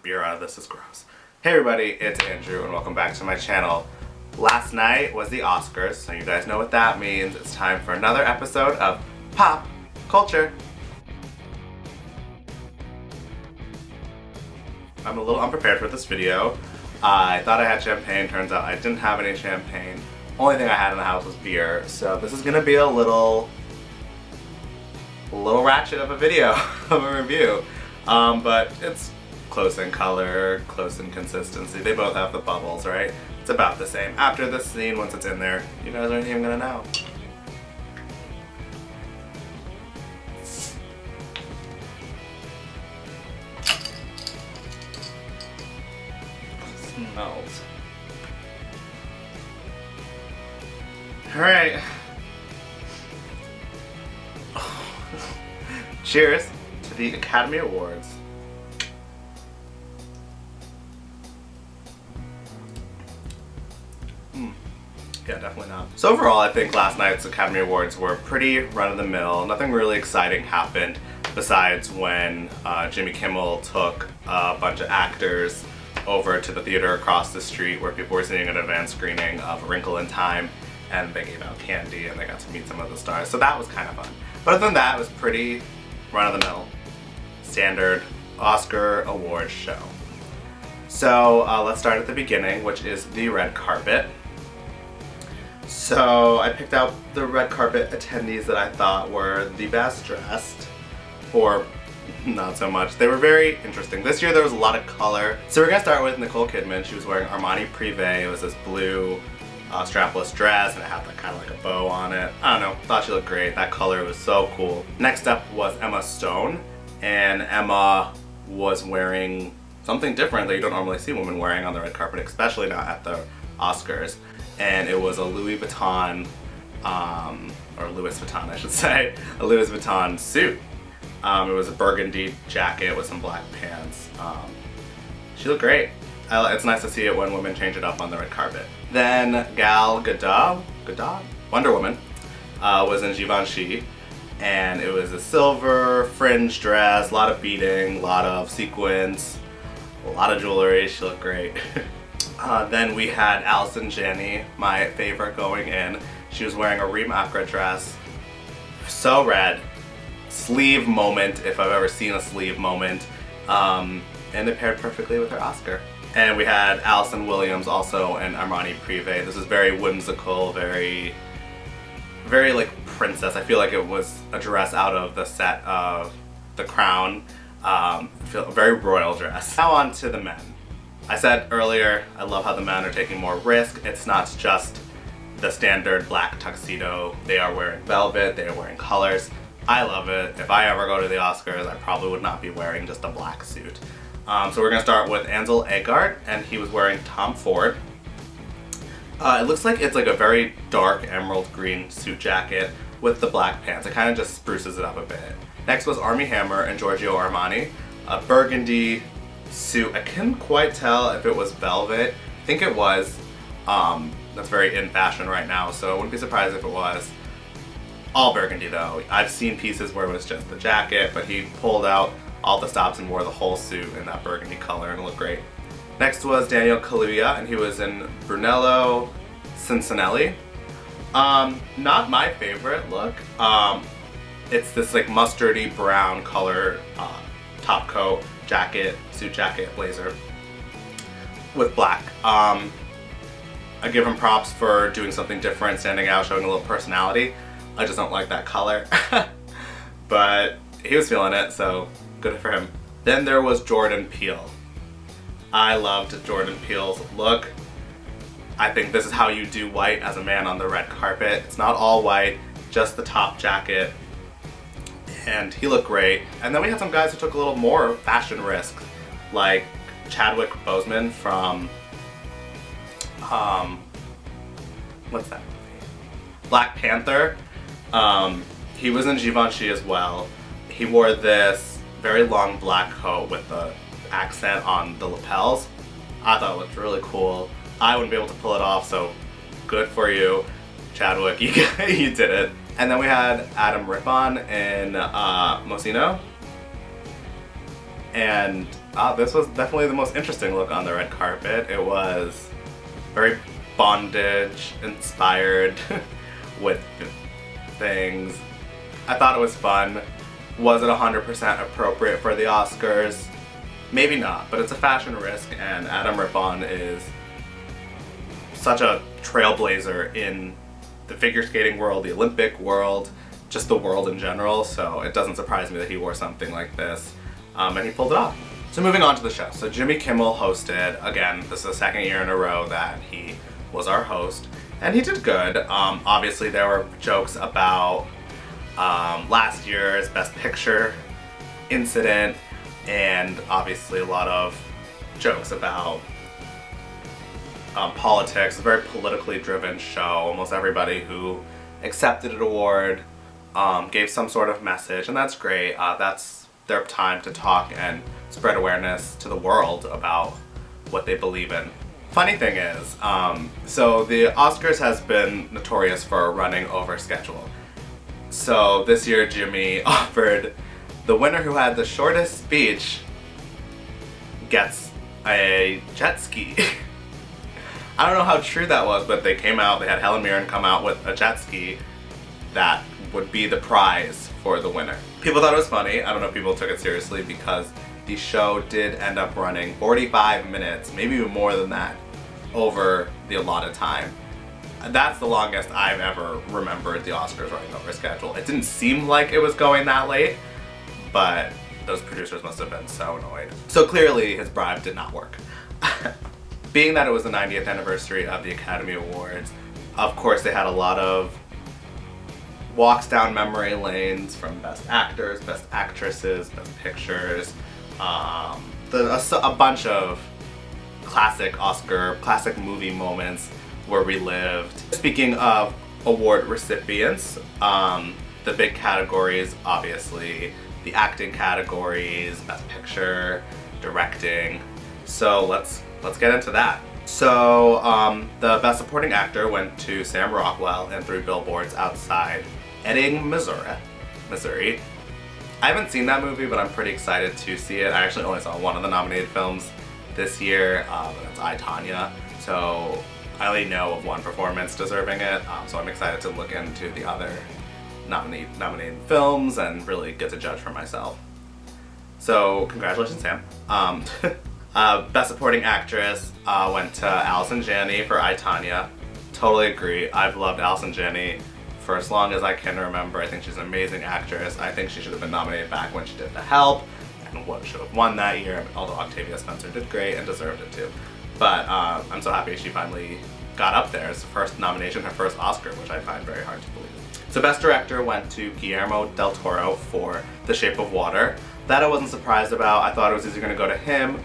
beer out of this is gross. Hey everybody, it's Andrew and welcome back to my channel. Last night was the Oscars, so you guys know what that means. It's time for another episode of Pop Culture. I'm a little unprepared for this video. I thought I had champagne, turns out I didn't have any champagne. Only thing I had in the house was beer, so this is gonna be a little ratchet of a video, of a review. But it's close in color, close in consistency. They both have the bubbles, right? It's about the same. After this scene, once it's in there, you guys aren't even gonna know. Smells. Alright. Cheers to the Academy Awards. Yeah, definitely not. So overall, I think last night's Academy Awards were pretty run-of-the-mill. Nothing really exciting happened besides when Jimmy Kimmel took a bunch of actors over to the theater across the street where people were seeing an advanced screening of A Wrinkle in Time, and they gave out candy and they got to meet some of the stars. So that was kind of fun. But other than that, it was pretty run-of-the-mill, standard Oscar awards show. So let's start at the beginning, which is the red carpet. So I picked out the red carpet attendees that I thought were the best dressed, or not so much. They were very interesting. This year there was a lot of color. So we're gonna start with Nicole Kidman. She was wearing Armani Privé. It was this blue strapless dress and it had like kind of like a bow on it. I don't know, thought she looked great. That color was so cool. Next up was Emma Stone, and Emma was wearing something different that you don't normally see women wearing on the red carpet, especially not at the Oscars. And it was a Louis Vuitton, or Louis Vuitton I should say, a Louis Vuitton suit. It was a burgundy jacket with some black pants. She looked great. It's nice to see it when women change it up on the red carpet. Then Gal Gadot, Wonder Woman, was in Givenchy, and it was a silver fringe dress, a lot of beading, a lot of sequins, a lot of jewelry. She looked great. Then we had Allison Janney, my favorite, going in. She was wearing a Reem Acra dress, so red, sleeve moment if I've ever seen a sleeve moment, and it paired perfectly with her Oscar. And we had Allison Williams also in Armani Privé. This is very whimsical, very like princess. I feel like it was a dress out of the set of The Crown. A very royal dress. Now on to the men. I said earlier, I love how the men are taking more risk. It's not just the standard black tuxedo. They are wearing velvet, they are wearing colors. I love it. If I ever go to the Oscars, I probably would not be wearing just a black suit. So we're gonna start with Ansel Elgort, and he was wearing Tom Ford. It looks like it's like a very dark emerald green suit jacket with the black pants. It kind of just spruces it up a bit. Next was Armie Hammer and Giorgio Armani, a burgundy suit. I couldn't quite tell if it was velvet. I think it was. That's very in fashion right now, so I wouldn't be surprised if it was. All burgundy though. I've seen pieces where it was just the jacket, but he pulled out all the stops and wore the whole suit in that burgundy color and it looked great. Next was Daniel Kaluuya, and he was in Brunello Cucinelli. Not my favorite look. It's this like mustardy brown color top coat, jacket, suit jacket, blazer with black. I give him props for doing something different, standing out, showing a little personality. I just don't like that color. But he was feeling it, so good for him. Then there was Jordan Peele. I loved Jordan Peele's look. I think this is how you do white as a man on the red carpet. It's not all white, just the top jacket. And he looked great. And then we had some guys who took a little more fashion risk, like Chadwick Boseman from, what's that movie? Black Panther. He was in Givenchy as well. He wore this very long black coat with the accent on the lapels. I thought it looked really cool. I wouldn't be able to pull it off, so good for you, Chadwick, you did it. And then we had Adam Rippon in Mocino. And This was definitely the most interesting look on the red carpet. It was very bondage inspired with things. I thought it was fun. Was it 100% appropriate for the Oscars? Maybe not, but it's a fashion risk, and Adam Rippon is such a trailblazer in the figure skating world, the Olympic world, just the world in general, so it doesn't surprise me that he wore something like this, and he pulled it off. So moving on to the show. So Jimmy Kimmel hosted, again, this is the second year in a row that he was our host, and he did good. Obviously there were jokes about last year's Best Picture incident, and obviously a lot of jokes about politics. A very politically driven show. Almost everybody who accepted an award gave some sort of message, and that's great. That's their time to talk and spread awareness to the world about what they believe in. Funny thing is, so the Oscars has been notorious for running over schedule. So this year Jimmy offered the winner who had the shortest speech gets a jet ski. I don't know how true that was, but they came out, they had Helen Mirren come out with a jet ski that would be the prize for the winner. People thought it was funny. I don't know if people took it seriously because the show did end up running 45 minutes, maybe even more than that, over the allotted time. That's the longest I've ever remembered the Oscars running over schedule. It didn't seem like it was going that late, but those producers must have been so annoyed. So clearly his bribe did not work. Being that it was the 90th anniversary of the Academy Awards, of course they had a lot of walks down memory lanes from Best Actors, Best Actresses, Best Pictures, a bunch of classic movie moments were relived. Speaking of award recipients, the big categories, obviously, the acting categories, Best Picture, directing. So let's get into that. So the Best Supporting Actor went to Sam Rockwell in 3 Billboards Outside Ebbing, Missouri. I haven't seen that movie, but I'm pretty excited to see it. I actually only saw one of the nominated films this year, and it's I, Tonya. So I only know of one performance deserving it, so I'm excited to look into the other nominated films and really get to judge for myself. So congratulations, Sam. Best Supporting Actress went to Allison Janney for I, Tonya. Totally agree. I've loved Allison Janney for as long as I can remember. I think she's an amazing actress. I think she should have been nominated back when she did The Help, and should have won that year, although Octavia Spencer did great and deserved it too. But I'm so happy she finally got up there as the first nomination, her first Oscar, which I find very hard to believe. So Best Director went to Guillermo del Toro for The Shape of Water. That I wasn't surprised about. I thought it was either going to go to him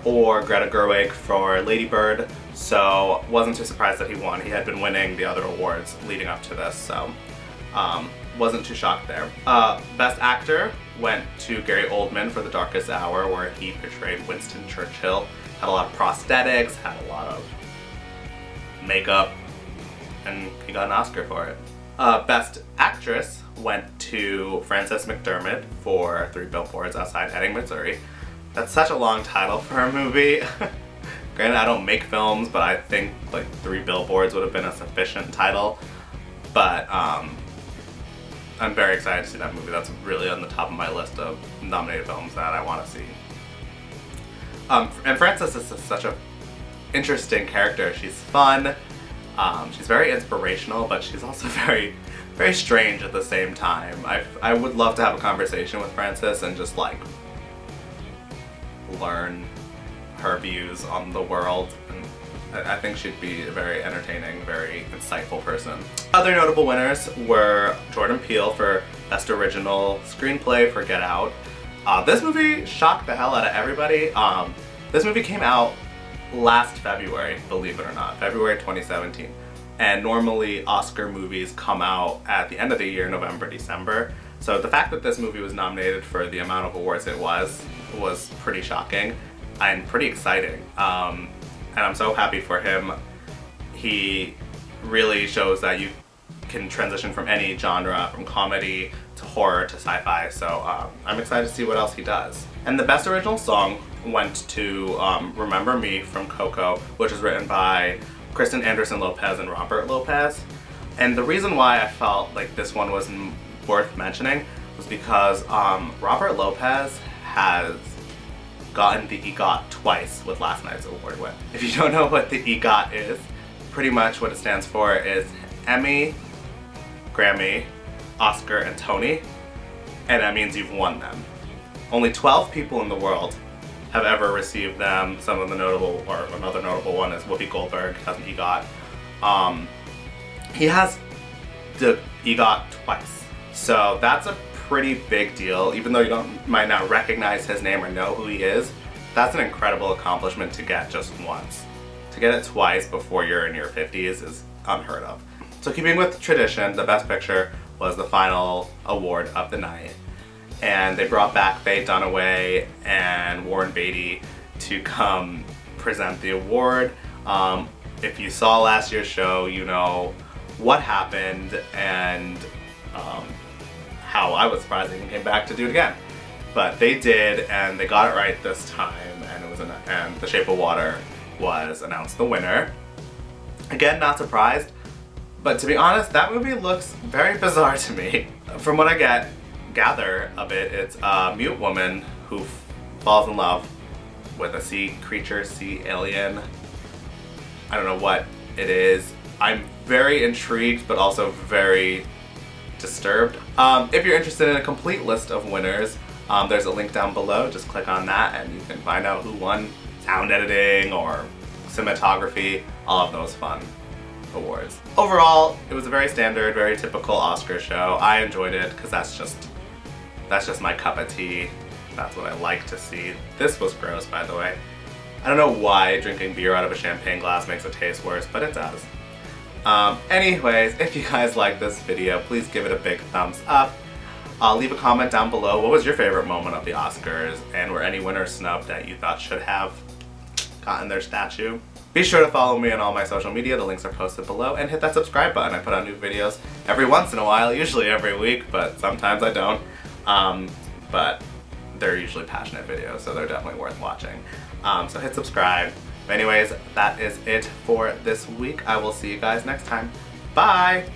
or Greta Gerwig for Lady Bird, so wasn't too surprised that he won. He had been winning the other awards leading up to this, so wasn't too shocked there. Best Actor went to Gary Oldman for The Darkest Hour, where he portrayed Winston Churchill. Had a lot of prosthetics, had a lot of makeup, and he got an Oscar for it. Best Actress went to Frances McDermott for 3 Billboards Outside Ebbing, Missouri. That's such a long title for a movie. Granted, I don't make films, but I think like 3 Billboards would have been a sufficient title. But I'm very excited to see that movie. That's really on the top of my list of nominated films that I want to see. And Frances is such an interesting character. She's fun. She's very inspirational, but she's also very, very strange at the same time. I would love to have a conversation with Frances and just like learn her views on the world, and I think she'd be a very entertaining, very insightful person. Other notable winners were Jordan Peele for Best Original Screenplay for Get Out. This movie shocked the hell out of everybody. This movie came out last February, believe it or not, February 2017. And normally Oscar movies come out at the end of the year, November, December. So the fact that this movie was nominated for the amount of awards it was pretty shocking and pretty exciting. And I'm so happy for him. He really shows that you can transition from any genre, from comedy to horror to sci-fi, so I'm excited to see what else he does. And the Best Original Song went to Remember Me from Coco, which was written by Kristen Anderson Lopez and Robert Lopez. And the reason why I felt like this one was worth mentioning was because Robert Lopez has gotten the EGOT twice with last night's award win. If you don't know what the EGOT is, pretty much what it stands for is Emmy, Grammy, Oscar, and Tony, and that means you've won them. Only 12 people in the world have ever received them. Some of the notable, or another notable one is Whoopi Goldberg has an EGOT. He has the EGOT twice, so that's a pretty big deal. Even though you might not recognize his name or know who he is, that's an incredible accomplishment to get just once. To get it twice before you're in your 50s is unheard of. So keeping with tradition, the Best Picture was the final award of the night. And they brought back Faye Dunaway and Warren Beatty to come present the award. If you saw last year's show, you know what happened and how I was surprised they even came back to do it again. But they did, and they got it right this time, and and The Shape of Water was announced the winner. Again, not surprised, but to be honest, that movie looks very bizarre to me. From what I gather of it, it's a mute woman who falls in love with a sea creature, sea alien. I don't know what it is. I'm very intrigued, but also very disturbed. If you're interested in a complete list of winners, there's a link down below. Just click on that and you can find out who won sound editing or cinematography, all of those fun awards. Overall, it was a very standard, very typical Oscar show. I enjoyed it because that's just my cup of tea. That's what I like to see. This was gross, by the way. I don't know why drinking beer out of a champagne glass makes it taste worse, but it does. Anyways, if you guys like this video, please give it a big thumbs up. Leave a comment down below. What was your favorite moment of the Oscars, and were any winners snubbed that you thought should have gotten their statue? Be sure to follow me on all my social media. The links are posted below, and hit that subscribe button. I put out new videos every once in a while, usually every week, but sometimes I don't. But they're usually passionate videos, so they're definitely worth watching. So hit subscribe. Anyways, that is it for this week. I will see you guys next time. Bye!